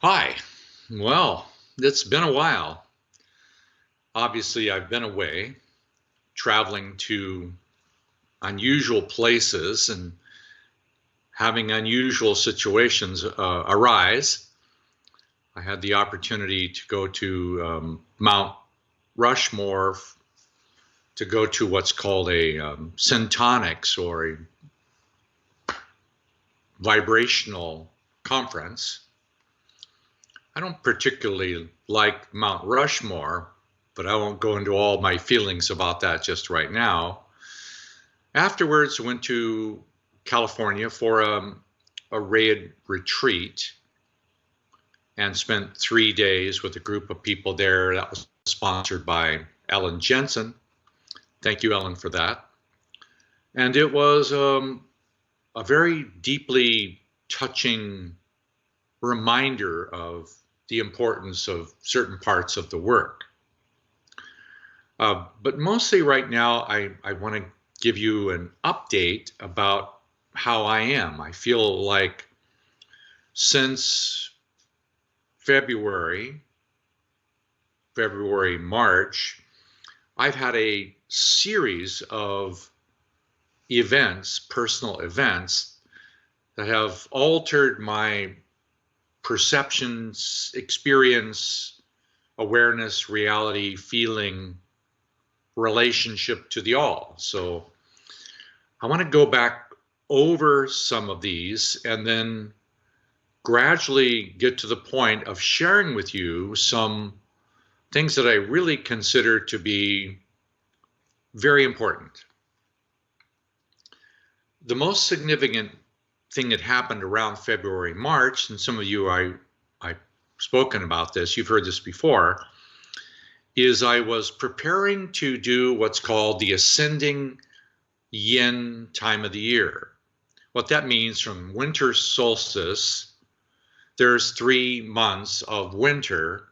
Hi. Well, it's been a while. Obviously, I've been away, traveling to unusual places and having unusual situations arise. I had the opportunity to go to Mount Rushmore to go to what's called a syntonics or a vibrational conference. I don't particularly like Mount Rushmore, but I won't go into all my feelings about that just right now. Afterwards, went to California for a RAYID retreat and spent 3 days with a group of people there. That was sponsored by Ellen Jensen. Thank you, Ellen, for that. And it was a very deeply touching reminder of the importance of certain parts of the work. But mostly right now, I want to give you an update about how I am. I feel like since February, March, I've had a series of events, personal events, that have altered my perceptions, experience, awareness, reality, feeling, relationship to the all. So I want to go back over some of these and then gradually get to the point of sharing with you some things that I really consider to be very important. The most significant thing that happened around February, March, and some of you I've spoken about this, you've heard this before, is I was preparing to do what's called the ascending yin time of the year. What that means, from winter solstice, there's 3 months of winter.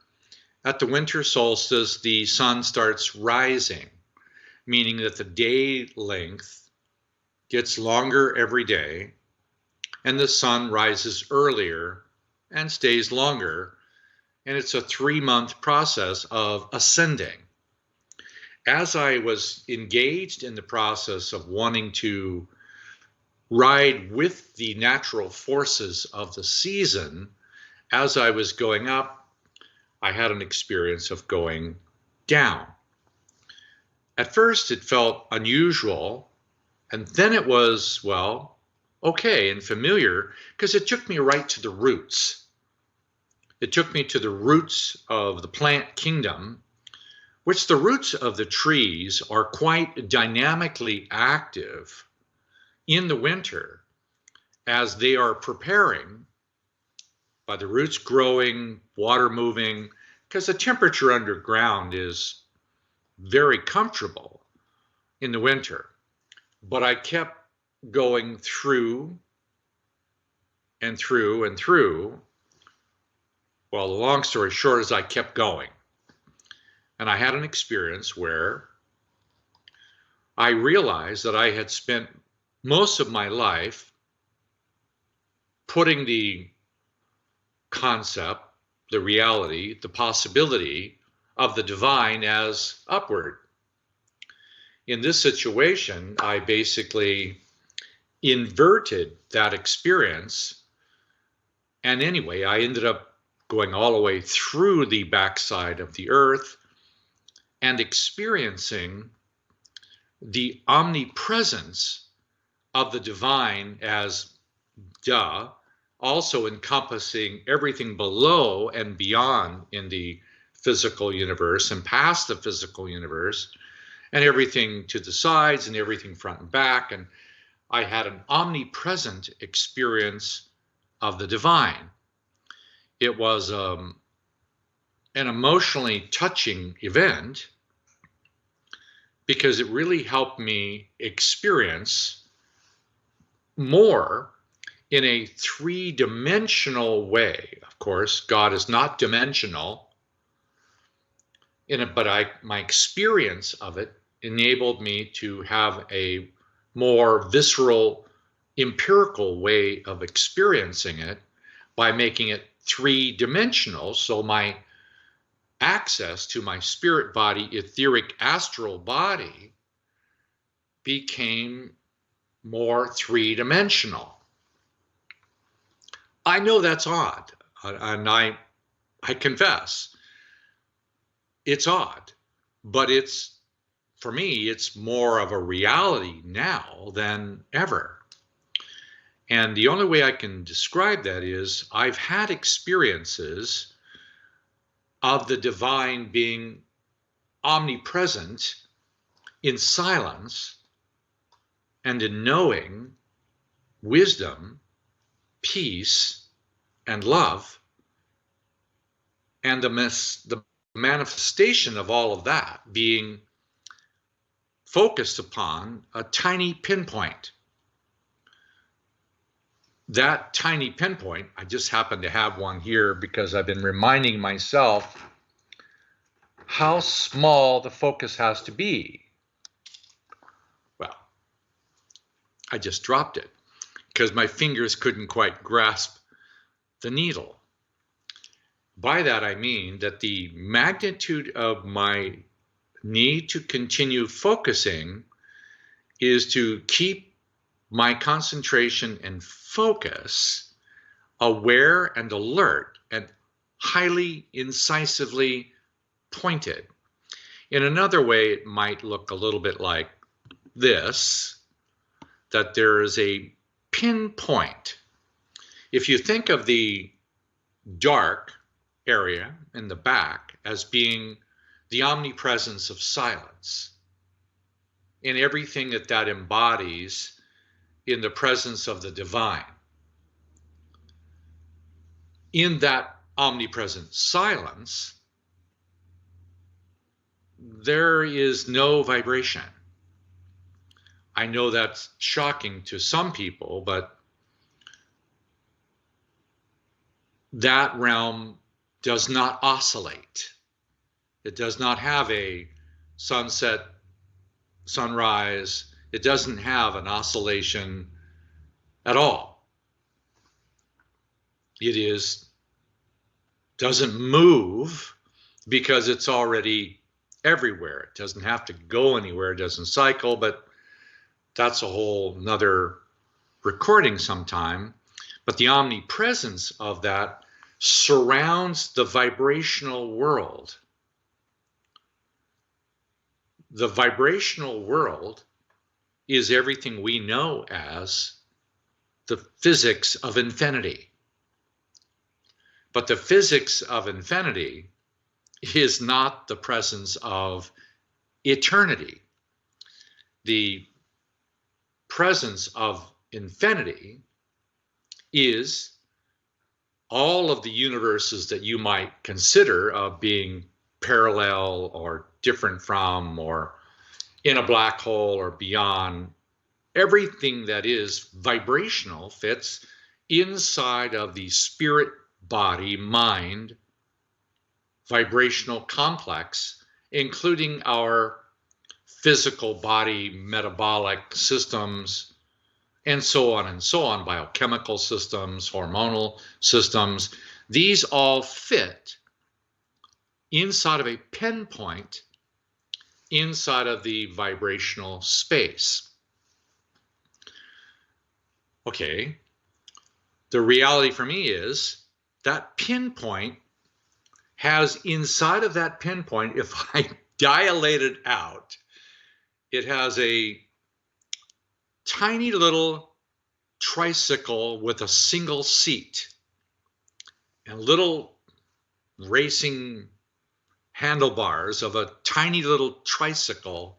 At the winter solstice, the sun starts rising, meaning that the day length gets longer every day, and the sun rises earlier and stays longer. And it's a 3-month process of ascending. As I was engaged in the process of wanting to ride with the natural forces of the season, as I was going up, I had an experience of going down. At first, it felt unusual, and then it was, well, okay and familiar, because it took me right to the roots. It took me to the roots of the plant kingdom, which the roots of the trees are quite dynamically active in the winter as they are preparing, by the roots growing, water moving, because the temperature underground is very comfortable in the winter. But I kept going through and through and through. Well, the long story short is I kept going. And I had an experience where I realized that I had spent most of my life putting the concept, the reality, the possibility of the divine as upward. In this situation, I basically inverted that experience. And anyway, I ended up going all the way through the backside of the earth and experiencing the omnipresence of the divine as also encompassing everything below and beyond in the physical universe and past the physical universe, and everything to the sides and everything front and back. And I had an omnipresent experience of the divine. It was an emotionally touching event because it really helped me experience more in a 3-dimensional way. Of course, God is not dimensional, but my experience of it enabled me to have a more visceral, empirical way of experiencing it by making it three-dimensional, so my access to my spirit body, etheric astral body, became more three-dimensional. I know that's odd, and I confess it's odd, but for me, it's more of a reality now than ever. And the only way I can describe that is I've had experiences of the divine being omnipresent in silence and in knowing, wisdom, peace, and love, and the manifestation of all of that being focused upon a tiny pinpoint. That tiny pinpoint, I just happen to have one here because I've been reminding myself how small the focus has to be. Well, I just dropped it because my fingers couldn't quite grasp the needle. By that I mean that the magnitude of my need to continue focusing is to keep my concentration and focus aware and alert and highly incisively pointed. In another way, it might look a little bit like this, that there is a pinpoint. If you think of the dark area in the back as being the omnipresence of silence and everything that embodies in the presence of the divine. In that omnipresent silence, there is no vibration. I know that's shocking to some people, but that realm does not oscillate. It does not have a sunset, sunrise. It doesn't have an oscillation at all. It doesn't move because it's already everywhere. It doesn't have to go anywhere. It doesn't cycle, but that's a whole nother recording sometime. But the omnipresence of that surrounds the vibrational world. The vibrational world is everything we know as the physics of infinity. But the physics of infinity is not the presence of eternity. The presence of infinity is all of the universes that you might consider of being parallel or different from or in a black hole or beyond. Everything that is vibrational fits inside of the spirit body mind vibrational complex, including our physical body metabolic systems and so on, biochemical systems, hormonal systems. These all fit inside of a pinpoint inside of the vibrational space. Okay, the reality for me is that pinpoint has inside of that pinpoint, if I dilate it out, it has a tiny little tricycle with a single seat and little racing handlebars of a tiny little tricycle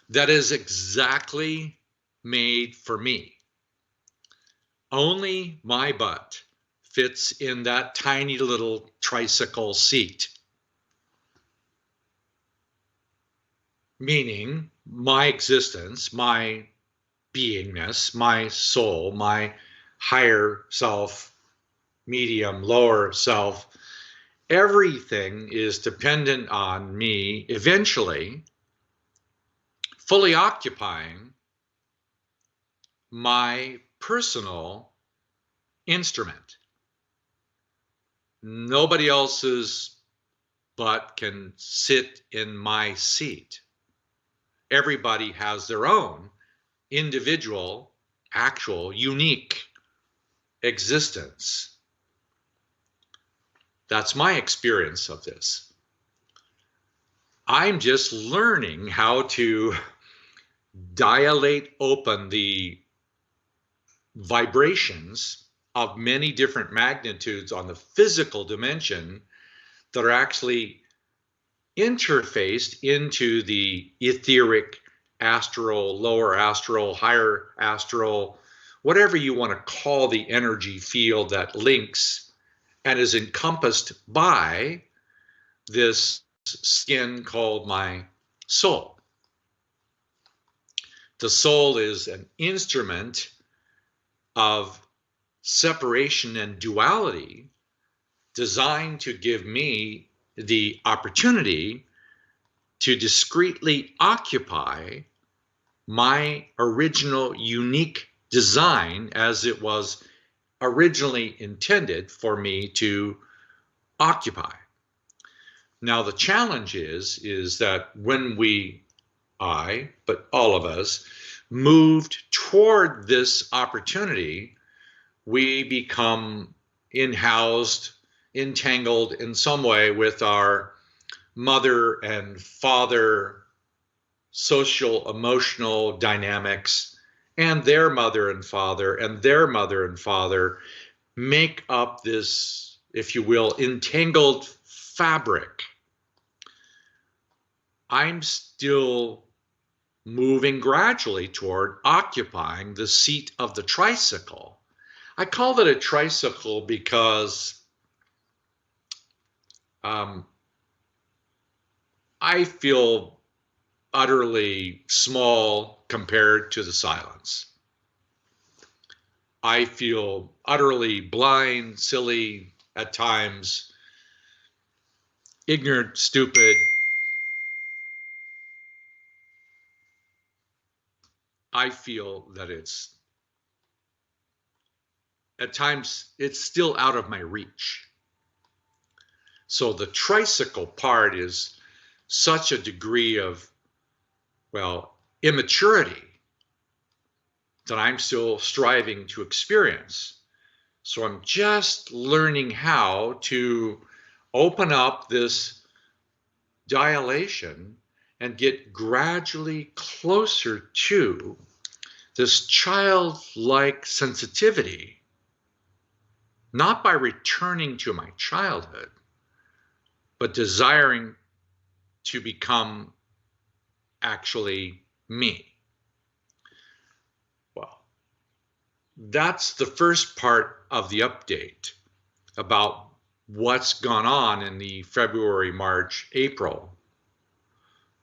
that is exactly made for me. Only my butt fits in that tiny little tricycle seat. Meaning my existence, my beingness, my soul, my higher self, medium, lower self, everything is dependent on me eventually fully occupying my personal instrument. nobody else's butt can sit in my seat. Everybody has their own individual, actual, unique existence. That's my experience of this. I'm just learning how to dilate open the vibrations of many different magnitudes on the physical dimension that are actually interfaced into the etheric, astral, lower astral, higher astral, whatever you want to call the energy field that links and is encompassed by this skin called my soul. The soul is an instrument of separation and duality designed to give me the opportunity to discreetly occupy my original unique design as it was originally intended for me to occupy. Now the challenge is that when but all of us, moved toward this opportunity, we become in-housed, entangled in some way with our mother and father social emotional dynamics, and their mother and father and their mother and father make up this, if you will, entangled fabric. I'm still moving gradually toward occupying the seat of the tricycle. I call it a tricycle because I feel utterly small compared to the silence. I feel utterly blind, silly, at times, ignorant, stupid. I feel that at times, it's still out of my reach. So the tricycle part is such a degree of, well, immaturity that I'm still striving to experience. So I'm just learning how to open up this dilation and get gradually closer to this childlike sensitivity, not by returning to my childhood, but desiring to become actually me. Well, that's the first part of the update about what's gone on in the February, March, April.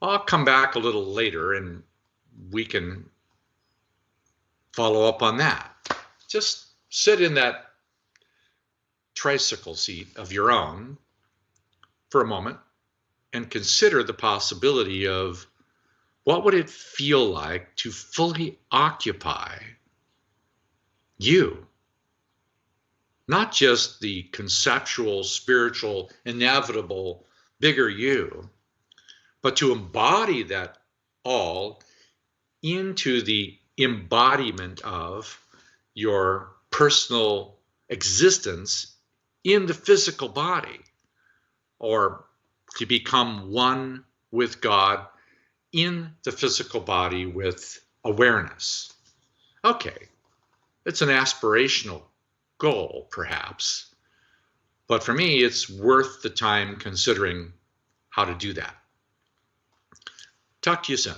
I'll come back a little later and we can follow up on that. Just sit in that tricycle seat of your own for a moment and consider the possibility of what would it feel like to fully occupy you, not just the conceptual, spiritual, inevitable, bigger you, but to embody that all into the embodiment of your personal existence in the physical body, or to become one with God in the physical body with awareness. Okay, it's an aspirational goal, perhaps, but for me, it's worth the time considering how to do that. Talk to you soon.